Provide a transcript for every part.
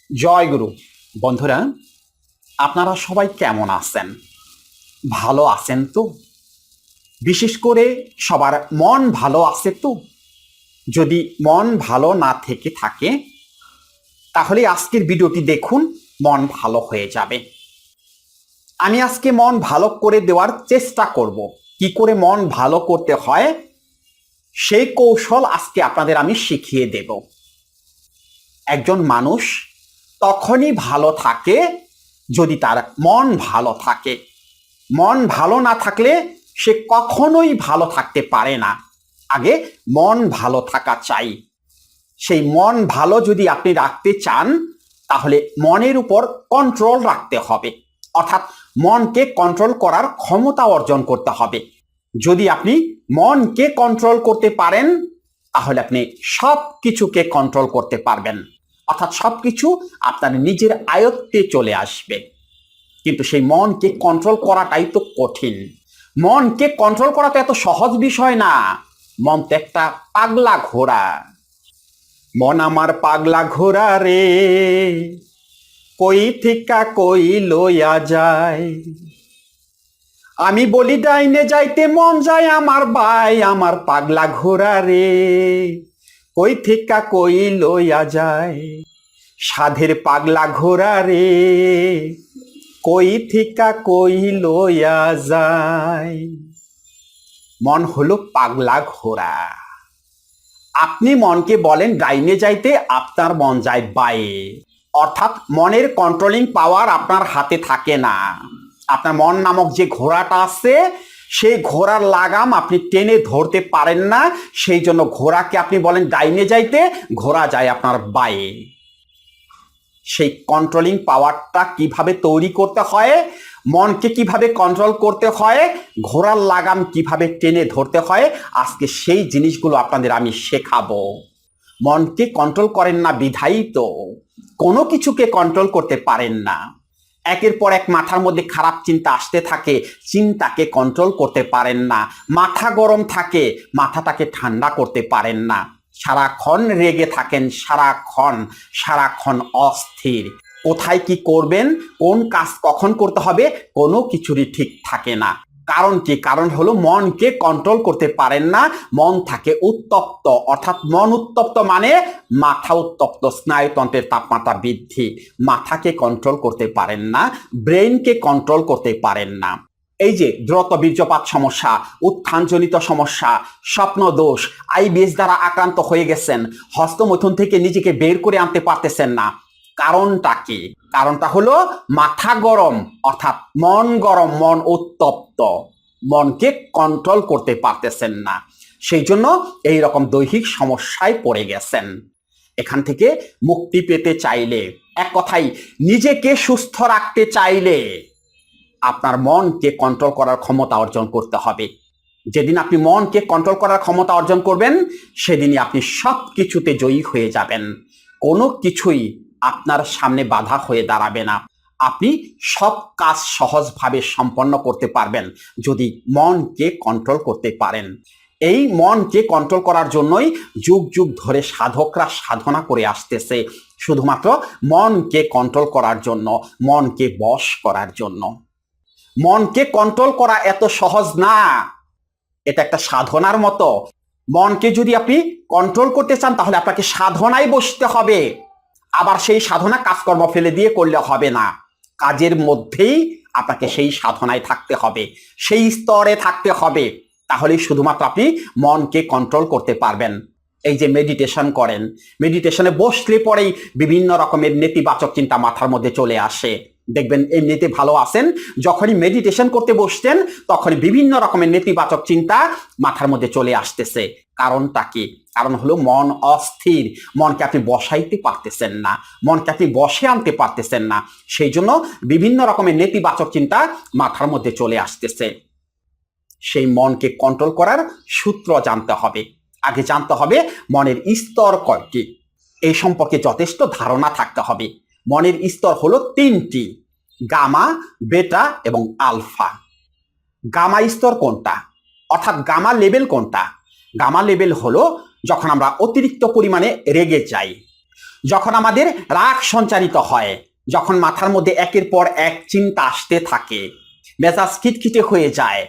জয় গুরু। বন্ধুরা, আপনারা সবাই কেমন আছেন? ভালো আছেন তো? বিশেষ করে সবার মন ভালো আছে তো? যদি মন ভালো না থেকে থাকে তাহলে আজকের ভিডিওটি দেখুন, মন ভালো হয়ে যাবে। আমি আজকে মন ভালো করে দেওয়ার চেষ্টা করব। কি করে মন ভালো করতে হয় সেই কৌশল আজকে আপনাদের আমি শিখিয়ে দেব। একজন মানুষ তখনই ভালো থাকে যদি তার মন ভালো থাকে। মন ভালো না থাকলে সে কখনোই ভালো থাকতে পারে না। আগে মন ভালো থাকা চাই। সেই মন ভালো যদি আপনি রাখতে চান তাহলে মনের উপর কন্ট্রোল রাখতে হবে, অর্থাৎ মনকে কন্ট্রোল করার ক্ষমতা অর্জন করতে হবে। যদি আপনি মনকে কন্ট্রোল করতে পারেন তাহলে আপনি সব কিছুকে কন্ট্রোল করতে পারবেন, অর্থাৎ সবকিছু আপনার নিজের আয়ত্তে চলে আসবে। কিন্তু সেই মনকে কন্ট্রোল করাটাই তো কঠিন। মনকে কন্ট্রোল করা তো এত সহজ বিষয় না। মন তো একটা পাগলা ঘোড়া। মন আমার পাগলা ঘোড়া রে, কই থিকা কই লইয়া যায়। আমি বলি ডাইনে যাইতে মন যায় আমার ভাই, আমার পাগলা ঘোড়া রে, কই থিকা কই লইয়া যায়। সাধের পাগলা ঘোড়া রে, কই থিকা কই লইয়া যায়। মন হলো পাগলা ঘোড়া। আপনি মনকে বলেন ডাইনে যাইতে, আপনার মন যায় বায়ে। অর্থাৎ মনের কন্ট্রোলিং পাওয়ার আপনার হাতে থাকে না। আপনার মন নামক যে ঘোড়াটা আছে সেই ঘোড়ার লাগাম আপনি টেনে ধরতে পারেন না। সেই জন্য ঘোড়াকে আপনি বলেন ডাইনে যাইতে, ঘোড়া যায় আপনার বায়ে। সেই কন্ট্রোলিং পাওয়ারটা কিভাবে তৈরি করতে হয়, মনকে কিভাবে কন্ট্রোল করতে হয়, ঘোড়ার লাগাম কিভাবে টেনে ধরতে হয়, আজকে সেই জিনিসগুলো আপনাদের আমি শেখাবো। মনকে কন্ট্রোল করেন না বিধায়ী তো কোনো কিছুকে কন্ট্রোল করতে পারেন না। একের পর এক মাথার মধ্যে খারাপ চিন্তা আসতে থাকে, চিন্তাকে কন্ট্রোল করতে পারেন না। মাথা গরম থাকে, মাথাটাকে ঠান্ডা করতে পারেন না। সারাক্ষণ রেগে থাকেন, সারাক্ষণ অস্থির। কোথায় কি করবেন, কোন কাজ কখন করতে হবে, কোনো কিছুরই ঠিক থাকে না। কারণ কি? কারণ হলো মনকে কন্ট্রোল করতে পারেন না। মন থাকে উত্তপ্ত, অর্থাৎ মন উত্তপ্ত মানে মাথা উত্তপ্ত, স্নায়ুতন্ত্রের তাপমাত্রা বৃদ্ধি। মাথাকে কন্ট্রোল করতে পারেন না, ব্রেইনকে কন্ট্রোল করতে পারেন না। এই যে দ্রুত বীর্যপাত সমস্যা, উত্থানজনিত সমস্যা, স্বপ্ন দোষ, আইবিএস দ্বারা আক্রান্ত হয়ে গেছেন, হস্তমৈথুন থেকে নিজেকে বের করে আনতে পারতেছেন না। কারণটা কি? কারণটা হলো মাথা গরম, অর্থাৎ মন গরম, মন উত্তপ্ত। মনকে কন্ট্রোল করতে পারতেছেন না, সেই জন্য এই রকম দৈহিক সমস্যায় পড়ে গেছেন। এখান থেকে মুক্তি পেতে চাইলে, এক কথাই নিজেকে সুস্থ রাখতে চাইলে আপনার মনকে কন্ট্রোল করার ক্ষমতা অর্জন করতে হবে। যেদিন আপনি মনকে কন্ট্রোল করার ক্ষমতা অর্জন করবেন সেদিনই আপনি সব কিছুতে জয়ী হয়ে যাবেন। কোনো কিছুই আপনার সামনে বাধা হয়ে দাঁড়াবে না। আপনি সব কাজ সহজভাবে সম্পন্ন করতে পারবেন যদি মনকে কন্ট্রোল করতে পারেন। এই মনকে কন্ট্রোল করার জন্যই যুগ যুগ ধরে সাধকরা সাধনা করে আসতেছে, শুধুমাত্র মনকে কন্ট্রোল করার জন্য, মনকে বশ করার জন্য। মনকে কন্ট্রোল করা এত সহজ না, এটা একটা সাধনার মতো। মনকে যদি আপনি কন্ট্রোল করতে চান তাহলে আপনাকে সাধনায় বসতে হবে। আবার সেই সাধনা কাজকর্ম ফেলে দিয়ে করলে হবে না, কাজের মধ্যেই আপনাকে সেই সাধনায় থাকতে হবে, সেই স্তরে থাকতে হবে। তাহলেই শুধুমাত্র আপনি মনকে কন্ট্রোল করতে পারবেন। এই যে মেডিটেশন করেন, মেডিটেশনে বসলে পরেই বিভিন্ন রকমের নেতিবাচক চিন্তা মাথার মধ্যে চলে আসে। দেখবেন এমনিতে ভালো আছেন, যখনই মেডিটেশন করতে বসছেন তখনই বিভিন্ন রকমের নেতিবাচক চিন্তা মাথার মধ্যে চলে আসতেছে। কারণটা কি? কারণ হলো মন অস্থির, মনকে আপনি বসাইতে পারতেছেন না, মনকে আপনি বসে আনতে পারতেছেন না। সেই জন্য বিভিন্ন রকমের নেতিবাচক চিন্তা মাথার মধ্যে চলে আসতেছে। সেই মনকে কন্ট্রোল করার সূত্র জানতে হবে। আগে জানতে হবে মনের স্তর কয়টি, এই সম্পর্কে যথেষ্ট ধারণা থাকতে হবে। মনের স্তর হলো তিনটি: গামা, বেটা এবং আলফা। গামা স্তর কোনটা, অর্থাৎ গামা লেভেল কোনটা? গামা লেভেল হলো যখন আমরা অতিরিক্ত পরিমাণে রেগে যাই, যখন আমাদের রাগ সঞ্চারিত হয়, যখন মাথার মধ্যে একের পর এক চিন্তা আসতে থাকে, মেজাজ খিটখিটে হয়ে যায়,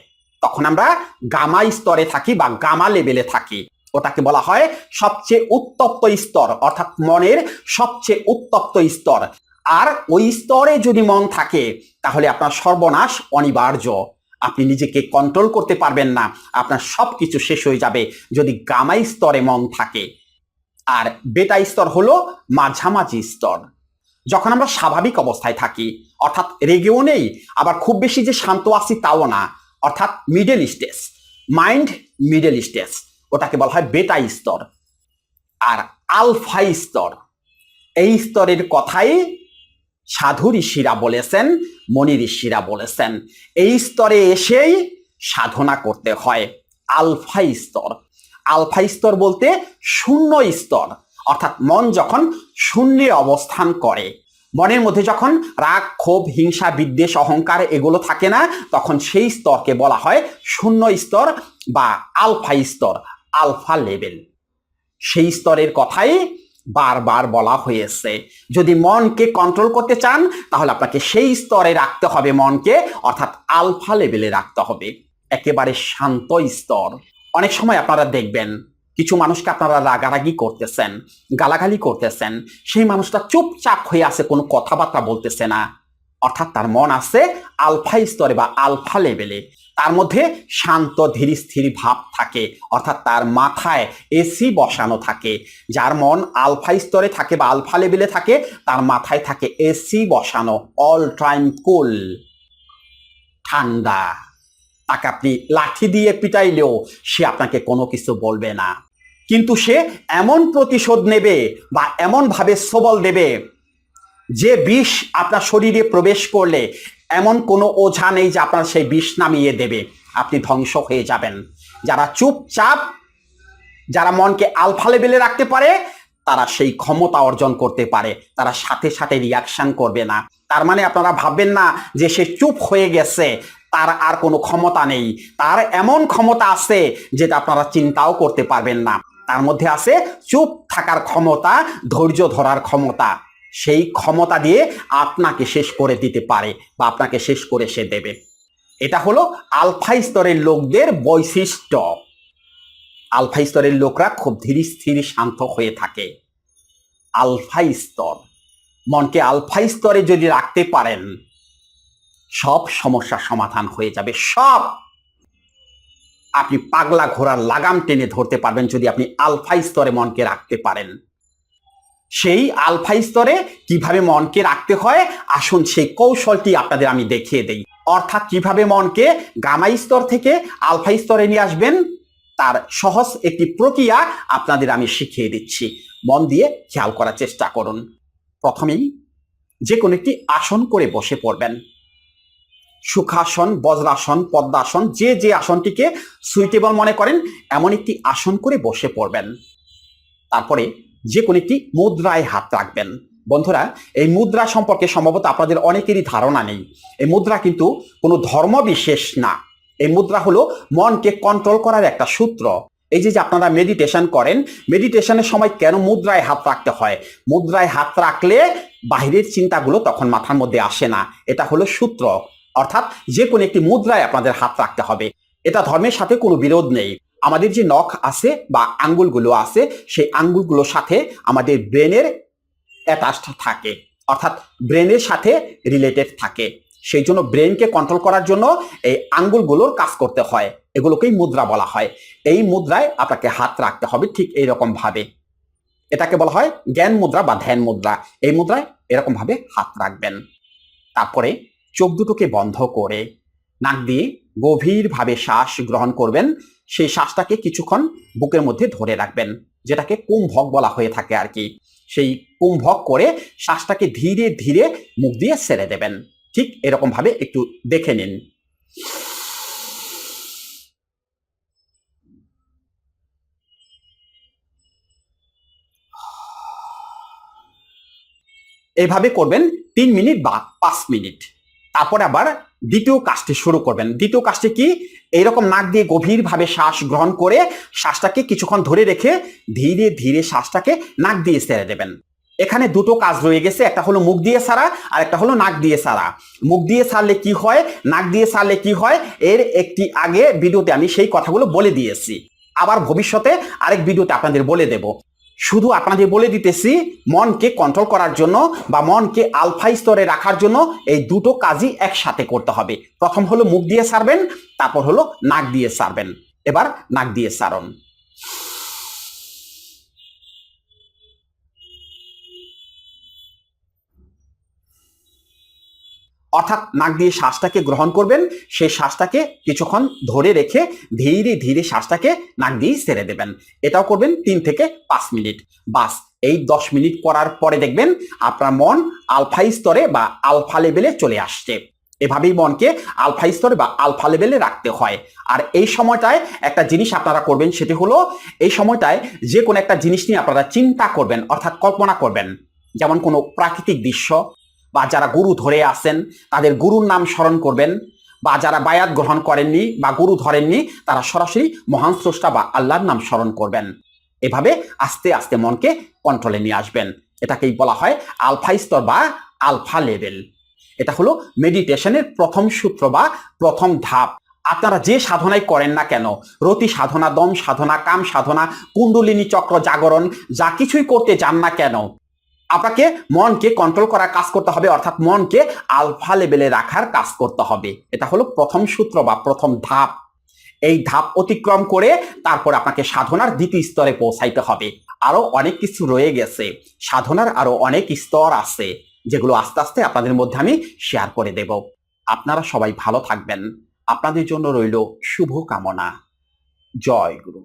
তখন আমরা গামা স্তরে থাকি বা গামা লেভেলে থাকি। ওটাকে বলা হয় সবচেয়ে উত্তপ্ত স্তর, অর্থাৎ মনের সবচেয়ে উত্তপ্ত স্তর। আর ওই স্তরে যদি মন থাকে তাহলে আপনার সর্বনাশ অনিবার্য। আপনি নিজেকে কন্ট্রোল করতে পারবেন না, আপনার সবকিছু শেষ হয়ে যাবে যদি গামা স্তরে মন থাকে। আর বেটা স্তর হলো মাঝামাঝি স্তর। যখন আমরা স্বাভাবিক অবস্থায় থাকি, অর্থাৎ রেগেও নেই আবার খুব বেশি যে শান্ত আছি তাও না, অর্থাৎ middle stage, mind middle stage, ওটাকে বলা হয় বেটা স্তর। আর আলফা স্তর, এই স্তরের কথাই সাধু ঋষিরা বলেছেন, মনি ঋষিরা বলেছেন, এই স্তরে এসেই সাধনা করতে হয়। আলফা স্তর, আলফা স্তর বলতে শূন্য স্তর, অর্থাৎ মন যখন শূন্যে অবস্থান করে, মনের মধ্যে যখন রাগ, ক্ষোভ, হিংসা, বিদ্বেষ, অহংকার এগুলো থাকে না, তখন সেই স্তরকে বলা হয় শূন্য স্তর বা আলফা স্তর, আলফা লেভেল। সেই স্তরের কথাই বারবার বলা হয়েছে। যদি মনকে কন্ট্রোল করতে চান তাহলে আপনাকে সেই স্তরে রাখতে হবে মনকে, অর্থাৎ আলফা লেভেলে রাখতে হবে, একেবারে শান্ত স্তর। অনেক সময় আপনারা দেখবেন কিছু মানুষকে আপনারা রাগারাগি করতেছেন, গালাগালি করতেছেন, সেই মানুষটা চুপচাপ হয়ে আছে, কোনো কথাবার্তা বলতেছে না, অর্থাৎ তার মন আছে আলফা স্তরে বা আলফা লেভেলে। তার মধ্যে শান্ত ধীর স্থির ভাব থাকে, অর্থাৎ তার মাথায় এসি বসানো থাকে। যার মন আলফা স্তরে থাকে বা আলফা লেভেলে থাকে তার মাথায় থাকে এসি বসানো, অল টাইম কুল, ঠান্ডা। তাকে আপনি লাঠি দিয়ে পিটাইলেও সে আপনাকে কোনো কিছু বলবে না, কিন্তু সে এমন প্রতিশোধ নেবে বা এমন ভাবে সবল দেবে যে বিষ আপনার শরীরে প্রবেশ করলে এমন কোনো ওঝা নেই যে আপনার সেই বিষ নামিয়ে দেবে, আপনি ধ্বংস হয়ে যাবেন। যারা চুপচাপ, যারা মনকে আলফা লেভেলে রাখতে পারে তারা সেই ক্ষমতা অর্জন করতে পারে, তারা সাথে সাথে রিয়াকশন করবে না। তার মানে আপনারা ভাববেন না যে সে চুপ হয়ে গেছে, তার আর কোনো ক্ষমতা নেই। তার এমন ক্ষমতা আছে যেটা আপনারা চিন্তাও করতে পারবেন না। তার মধ্যে আছে চুপ থাকার ক্ষমতা, ধৈর্য ধরার ক্ষমতা। সেই ক্ষমতা দিয়ে আপনাকে শেষ করে দিতে পারে বা আপনাকে শেষ করে সে দেবে। এটা হলো আলফা স্তরের লোকদের বৈশিষ্ট্য। আলফা স্তরের লোকরা খুব ধীর স্থির শান্ত হয়ে থাকে। আলফা স্তর, মনকে আলফা স্তরে যদি রাখতে পারেন সব সমস্যার সমাধান হয়ে যাবে। সব, আপনি পাগলা ঘোড়ার লাগাম টেনে ধরতে পারবেন যদি আপনি আলফা স্তরে মনকে রাখতে পারেন। সেই আলফা স্তরে কিভাবে মনকে রাখতে হয় আসুন সেই কৌশলটি আপনাদের আমি দেখিয়ে দেই। অর্থাৎ কিভাবে মনকে গামা স্তর থেকে আলফা স্তরে নিয়ে আসবেন তার সহজ একটি প্রক্রিয়া আপনাদের আমি শিখিয়ে দিচ্ছি। মন দিয়ে খেয়াল করার চেষ্টা করুন। প্রথমেই যে কোনো একটি আসন করে বসে পড়বেন। সুখাসন, বজ্রাসন, পদ্মাসন, যে যে আসনটিকে সুইটেবল মনে করেন এমন একটি আসন করে বসে পড়বেন। তারপরে যে কোনো একটি মুদ্রায় হাত রাখবেন। বন্ধুরা, এই মুদ্রা সম্পর্কে সম্ভবত আপনাদের অনেকেরই ধারণা নেই। এই মুদ্রা কিন্তু কোনো ধর্ম বিশেষ না। এই মুদ্রা হলো মনকে কন্ট্রোল করার একটা সূত্র। এই যে আপনারা মেডিটেশন করেন, মেডিটেশনের সময় কেন মুদ্রায় হাত রাখতে হয়? মুদ্রায় হাত রাখলে বাহিরের চিন্তাগুলো তখন মাথার মধ্যে আসে না। এটা হলো সূত্র। অর্থাৎ যে কোনো একটি মুদ্রায় আপনাদের হাত রাখতে হবে। এটা ধর্মের সাথে কোনো বিরোধ নেই। আমাদের যে নখ আছে বা আঙ্গুলগুলো আছে সেই আঙ্গুলগুলোর সাথে আমাদের ব্রেনের অ্যাটাচড থাকে, অর্থাৎ ব্রেনের সাথে রিলেটেড থাকে। সেই জন্য ব্রেনকে কন্ট্রোল করার জন্য এই আঙ্গুলগুলোর কাজ করতে হয়, এগুলোকেই মুদ্রা বলা হয়। এই মুদ্রায় আপনাকে হাত রাখতে হবে ঠিক এইরকম ভাবে। এটাকে বলা হয় জ্ঞান মুদ্রা বা ধ্যান মুদ্রা। এই মুদ্রায় এরকম ভাবে হাত রাখবেন। তারপরে চোখ দুটোকে বন্ধ করে নাক দিয়ে গভীরভাবে শ্বাস গ্রহণ করবেন। সেই শ্বাসটাকে কিছুক্ষণ বুকের মধ্যে ধরে রাখবেন, যেটাকে কুম্ভক বলা হয়ে থাকে আর কি। সেই কুম্ভক করে শ্বাসটাকে ধীরে ধীরে মুখ দিয়ে ছেড়ে দেবেন। ঠিক এরকম ভাবে একটু দেখে নিন। এইভাবে করবেন 3 মিনিট বা 5 মিনিট। তারপর আবার দ্বিতীয় কাজটি শুরু করবেন। দ্বিতীয় কাজটি কি? এইরকম নাক দিয়ে গভীরভাবে শ্বাস গ্রহণ করে শ্বাসটাকে কিছুক্ষণ ধরে রেখে ধীরে ধীরে শ্বাসটাকে নাক দিয়ে ছেড়ে দেবেন। এখানে দুটো কাজ রয়ে গেছে, একটা হলো মুখ দিয়ে ছাড়া আর একটা হলো নাক দিয়ে ছাড়া। মুখ দিয়ে ছাড়লে কি হয়, নাক দিয়ে ছাড়লে কি হয়, এর একটি আগে ভিডিওতে আমি সেই কথাগুলো বলে দিয়েছি। আবার ভবিষ্যতে আরেক ভিডিওতে আপনাদের বলে দেব। শুধু আপনাদের বলে দিতেছি, মনকে কন্ট্রোল করার জন্য বা মনকে আলফা স্তরে রাখার জন্য এই দুটো কাজই একসাথে করতে হবে। প্রথম হলো মুখ দিয়ে ছাড়বেন, তারপর হলো নাক দিয়ে ছাড়বেন। এবার নাক দিয়ে ছাড়ুন। অর্থাৎ নাক দিয়ে শ্বাসটাকে গ্রহণ করবেন, সেই শ্বাসটাকে কিছুক্ষণ ধরে রেখে ধীরে ধীরে শ্বাসটাকে নাক দিয়ে ছেড়ে দেবেন। এটাও করবেন 3 থেকে 5 মিনিট। বাস এই 10 মিনিট করার পরে দেখবেন আপনার মন আলফা স্তরে বা আলফা লেভেলে চলে আসছে। এভাবেই মনকে আলফা স্তরে বা আলফা লেভেলে রাখতে হয়। আর এই সময়টায় একটা জিনিস আপনারা করবেন, সেটি হলো এই সময়টায় যে কোনো একটা জিনিস নিয়ে আপনারা চিন্তা করবেন, অর্থাৎ কল্পনা করবেন। যেমন কোনো প্রাকৃতিক দৃশ্য, বা যারা গুরু ধরে আছেন তাদের গুরুর নাম স্মরণ করবেন, বা যারা বায়াত গ্রহণ করেননি বা গুরু ধরেননি তারা সরাসরি মহান স্রষ্টা বা আল্লাহর নাম স্মরণ করবেন। এভাবে আস্তে আস্তে মনকে কন্ট্রোলে নিয়ে আসবেন। এটাকেই বলা হয় আলফা স্তর বা আলফা লেভেল। এটা হলো মেডিটেশনের প্রথম সূত্র বা প্রথম ধাপ। আপনারা যে সাধনাই করেন না কেন, রতি সাধনা, দম সাধনা, কাম সাধনা, কুণ্ডলিনী চক্র জাগরণ, যা কিছুই করতে যান না কেন, আপনাকে মনকে কন্ট্রোল করার কাজ করতে হবে, অর্থাৎ মনকে আলফা লেভেলে রাখার কাজ করতে হবে। এটা হলো প্রথম সূত্র বা প্রথম ধাপ। এই ধাপ অতিক্রম করে তারপর আপনাকে সাধনার দ্বিতীয় স্তরে পৌঁছাইতে হবে। আরো অনেক কিছু রয়ে গেছে, সাধনার আরো অনেক স্তর আছে, যেগুলো আস্তে আস্তে আপনাদের মধ্যে আমি শেয়ার করে দেব। আপনারা সবাই ভালো থাকবেন। আপনাদের জন্য রইল শুভ কামনা। জয় গুরু।